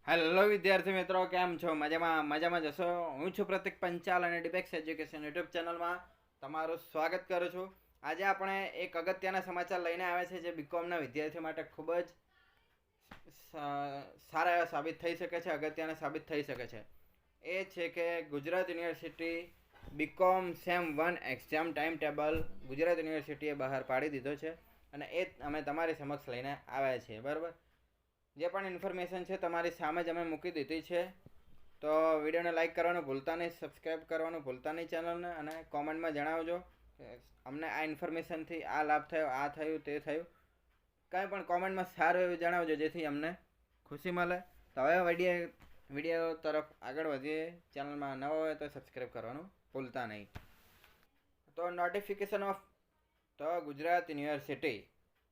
Hello વિદ્યાર્થી મિત્રો, કેમ છો? મજામાં જશો? હું છું પ્રતિક પંચાલ અને ડિબેક્સ એજ્યુકેશન યુટ્યુબ ચેનલમાં તમારું સ્વાગત કરું છું. આજે આપણે એક અગત્યના સમાચાર લઈને આવ્યા છે જે બીકોમના વિદ્યાર્થીઓ માટે ખૂબ જ સારા એવા સાબિત થઈ શકે છે, અગત્યના સાબિત થઈ શકે છે. એ છે કે Gujarat university BCom sem 1 exam time table Gujarat યુનિવર્સિટીએ બહાર પાડી દીધો છે અને એ અમે તમારી સમક્ષ લઈને આવ્યા છીએ. બરાબર, જે પણ ઇન્ફોર્મેશન છે તમારી સામે જ અમે મૂકી દીધી છે. તો વિડીયોને લાઇક કરવાનું ભૂલતા નહીં, સબસ્ક્રાઈબ કરવાનું ભૂલતા નહીં ચેનલને, અને કોમેન્ટમાં જણાવજો અમને આ ઇન્ફોર્મેશનથી આ લાભ થયો, આ થયું, તે થયું. કાંઈ પણ કોમેન્ટમાં સારું એવું જણાવજો જેથી અમને ખુશી મળે. તો હવે વિડીયો તરફ આગળ વધીએ. ચેનલમાં નવા હોય તો સબસ્ક્રાઈબ કરવાનું ભૂલતા નહીં. તો નોટિફિકેશન ઓફ ગુજરાત યુનિવર્સિટી.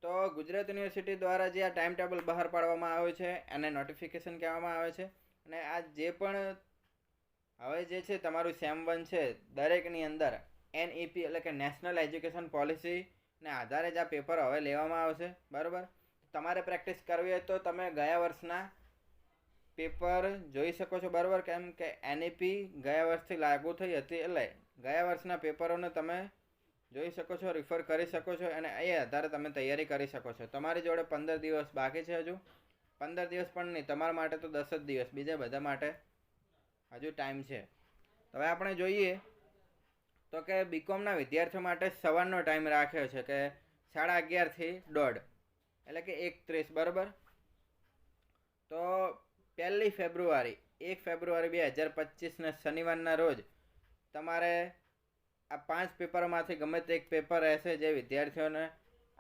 તો ગુજરાત યુનિવર્સિટી દ્વારા જે આ ટાઈમ ટેબલ બહાર પાડવામાં આવ્યું છે એને નોટિફિકેશન કહેવામાં આવે છે. અને આ જે પણ હવે જે છે તમારું સેમ 1 છે, દરેકની અંદર NEP એટલે કે નેશનલ એજ્યુકેશન પોલિસીને આધારે જ આ પેપર હવે લેવામાં આવશે. બરાબર, તમારે પ્રેક્ટિસ કરવી હોય તો તમે ગયા વર્ષના પેપર જોઈ શકો છો. બરાબર, કેમ કે NEP ગયા વર્ષથી લાગુ થઈ હતી, એટલે ગયા વર્ષના પેપરોને તમે જોઈ શકો છો, રિફર કરી શકો છો અને એ આધારે તમે તૈયારી કરી શકો છો. તમારી જોડે 15 દિવસ બાકી છે. હજુ 15 દિવસ પણ નહીં, તમારા માટે તો 10 જ દિવસ, બીજા બધા માટે હજુ ટાઈમ છે. હવે આપણે જોઈએ તો કે બીકોમના વિદ્યાર્થીઓ માટે સવારનો ટાઈમ રાખ્યો છે કે 11:30 થી 1:30 એટલે કે 1:30. બરાબર, તો 1 ફેબ્રુઆરી 2025 શનિવારના રોજ તમારે આ 5 પેપરોમાંથી ગમે તે એક પેપર રહેશે જે વિદ્યાર્થીઓને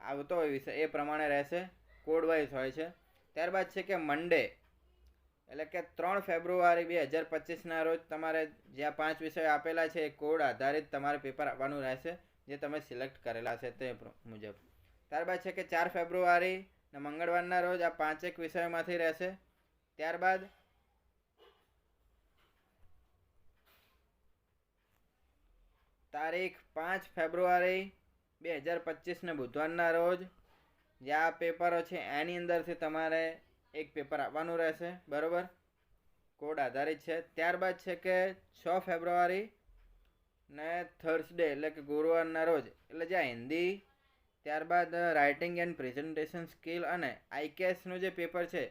આવતો હોય વિષય એ પ્રમાણે રહેશે, કોડ વાઇઝ હોય છે. ત્યારબાદ છે કે મંડે એટલે કે 3 ફેબ્રુઆરી 2025ના રોજ તમારે જે આ 5 વિષયો આપેલા છે એ કોડ આધારિત તમારે પેપર આપવાનું રહેશે જે તમે સિલેક્ટ કરેલા છે તે મુજબ. ત્યારબાદ છે કે 4 ફેબ્રુઆરી મંગળવારના રોજ આ 5 વિષયોમાંથી રહેશે. ત્યારબાદ તારીખ 5 ફેબ્રુઆરી 2025 બુધવારના રોજ જે આ પેપરો છે એની અંદરથી તમારે એક પેપર આપવાનું રહેશે. બરાબર, કોડ આધારિત છે. ત્યારબાદ છે કે 6 ફેબ્રુઆરી ને થર્સડે એટલે કે ગુરુવારના રોજ એટલે જે હિન્દી, ત્યારબાદ રાઇટિંગ એન્ડ પ્રેઝન્ટેશન સ્કિલ અને IKSનું જે પેપર છે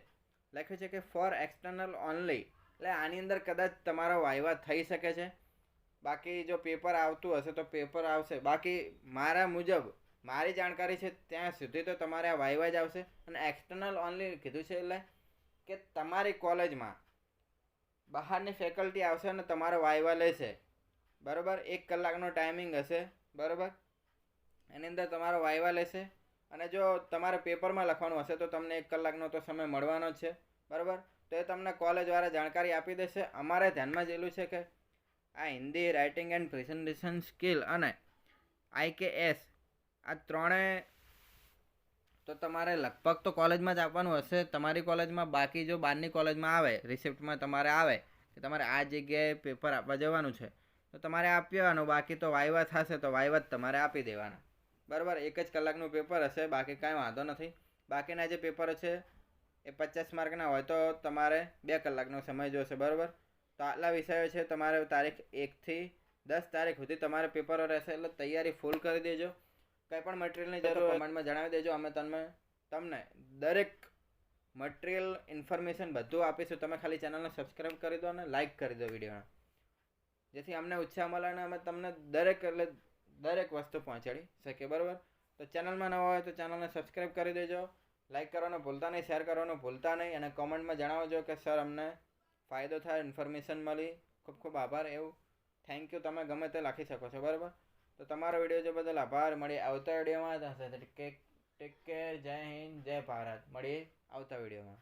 લખ્યું છે કે ફોર એક્સટર્નલ ઓનલી, એટલે આની અંદર કદાચ તમારો વાયવા થઈ શકે છે. બાકી જો પેપર આવતું હશે તો પેપર આવશે, બાકી મારા મુજબ મારી જાણકારી છે ત્યાં સુધી તો તમારે આ વાયવા જ આવશે. અને એક્સટર્નલ ઓનલી કીધું છે એટલે કે તમારી કોલેજમાં બહારની ફેકલ્ટી આવશે અને તમારો વાયવા લેશે. બરાબર, 1 કલાકનો ટાઈમિંગ હશે. બરાબર, એની અંદર તમારો વાયવા લેશે અને જો તમારે પેપરમાં લખવાનું હશે તો તમને 1 કલાકનો તો સમય મળવાનો જ છે. બરાબર, તો એ તમને કોલેજવાળા જાણકારી આપી દેશે. અમારે ધ્યાનમાં જેલું છે કે આ Hindi, writing and presentation skill અને IKS આ ત્રણે તો તમારે લગભગ તો કોલેજમાં જ આપવાનું હશે તમારી કોલેજમાં. બાકી જો બહારની કોલેજમાં આવે, રિસિપ્ટમાં તમારે આવે કે તમારે આ જગ્યાએ પેપર આપવા જવાનું છે તો તમારે આપી દેવાનું. બાકી તો વાયવા થશે તો વાયવા જ તમારે આપી દેવાના. બરાબર, 1 જ કલાકનું પેપર હશે, બાકી કાંઈ વાંધો નથી. બાકીના જે પેપરો છે એ 50 માર્કના હોય તો તમારે 2 કલાકનો સમય જોશે. બરાબર, તો આટલા વિષયો છે. તમારે તારીખ 1 થી 10 તારીખ સુધી તમારે પેપરો રહેશે, એટલે તૈયારી ફૂલ કરી દેજો. કંઈ પણ મટીરિયલની જરૂર કમેન્ટમાં જણાવી દેજો, અમે તમને દરેક મટીરિયલ ઇન્ફોર્મેશન બધું આપીશું. તમે ખાલી ચેનલને સબસ્ક્રાઈબ કરી દો અને લાઇક કરી દો વિડીયોને, જેથી અમને ઉત્સાહ મળે અને અમે તમને દરેક વસ્તુ પહોંચાડી શકીએ. બરાબર, તો ચેનલમાં નવા હોય તો ચેનલને સબસ્ક્રાઈબ કરી દેજો, લાઇક કરવાનું ભૂલતા નહીં, શેર કરવાનું ભૂલતા નહીં અને કોમેન્ટમાં જણાવજો કે સર અમને ફાયદો થાય, ઇન્ફોર્મેશન મળી, ખૂબ ખૂબ આભાર. એવું થેન્ક યુ તમે ગમે તે લખી શકો છો. બરાબર, તો તમારો વિડીયો જો બદલ આભાર. મળીએ આવતા વિડીયોમાં. ટેક કેર, જય હિન્દ, જય ભારત. મળીએ આવતા વિડીયોમાં.